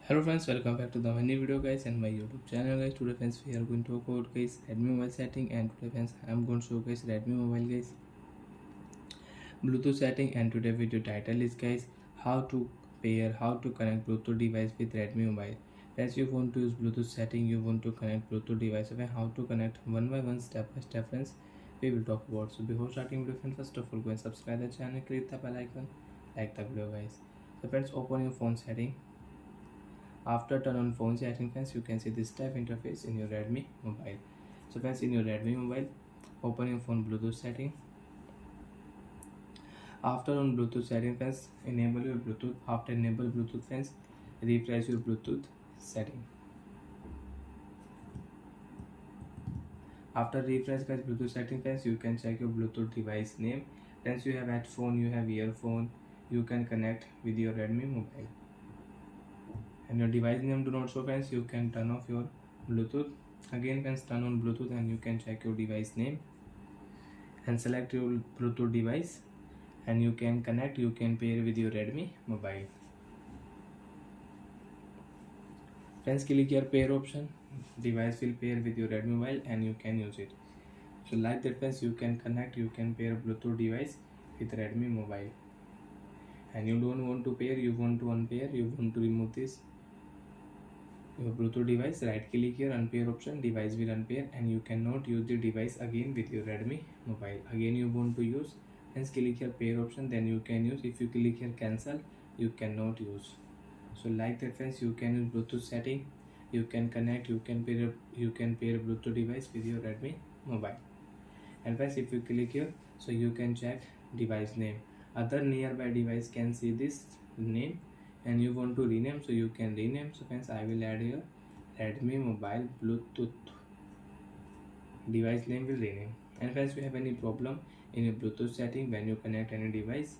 Hello friends, welcome back to the new video guys and my YouTube channel guys. Today friends we are going to talk about guys Redmi mobile setting, and today friends I am going to show guys Redmi mobile guys Bluetooth setting. And today video title is guys how to connect Bluetooth device with Redmi mobile. Friends, you want to use Bluetooth setting, you want to connect Bluetooth device, and how to connect one by one, step by step friends we will talk about. So before starting video friends, first of all go and subscribe the channel, click the bell icon, like the video guys. So friends, open your phone setting. After turn on phone setting friends, you can see this type interface in your Redmi mobile. So friends, in your Redmi mobile, open your phone Bluetooth setting. After on Bluetooth setting friends, enable your Bluetooth. After enable Bluetooth friends, refresh your Bluetooth setting. After refresh guys Bluetooth setting friends, you can check your Bluetooth device name. Friends, you have headphone, you have earphone, you can connect with your Redmi mobile. And your device name do not show friends, you can turn off your Bluetooth. Again friends, turn on Bluetooth and you can check your device name and select your Bluetooth device, and you can connect, you can pair with your Redmi mobile. Friends, click here pair option, device will pair with your Redmi mobile and you can use it. So like that friends, you can connect, you can pair Bluetooth device with Redmi mobile. And you don't want to pair, you want to unpair, you want to remove this your Bluetooth device, right click here unpair option, device will unpair and you cannot use the device again with your Redmi mobile. Again you want to use, hence click here pair option, then you can use. If you click here cancel, you cannot use. So like that friends, you can use Bluetooth setting, you can connect, you can pair Bluetooth device with your Redmi mobile. And friends, if you click here, so you can check device name, other nearby device can see this name and you want to rename, so you can rename. So friends, I will add here Redmi mobile Bluetooth, device name will rename. And friends, you have any problem in your Bluetooth setting when you connect any device,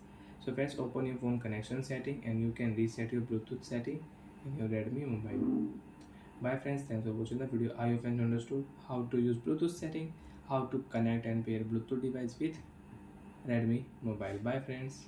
so friends, open your phone connection setting and you can reset your Bluetooth setting in your Redmi mobile. Bye friends, thanks for watching the video. I hope friends understood how to use Bluetooth setting, how to connect and pair Bluetooth device with Redmi mobile. Bye friends.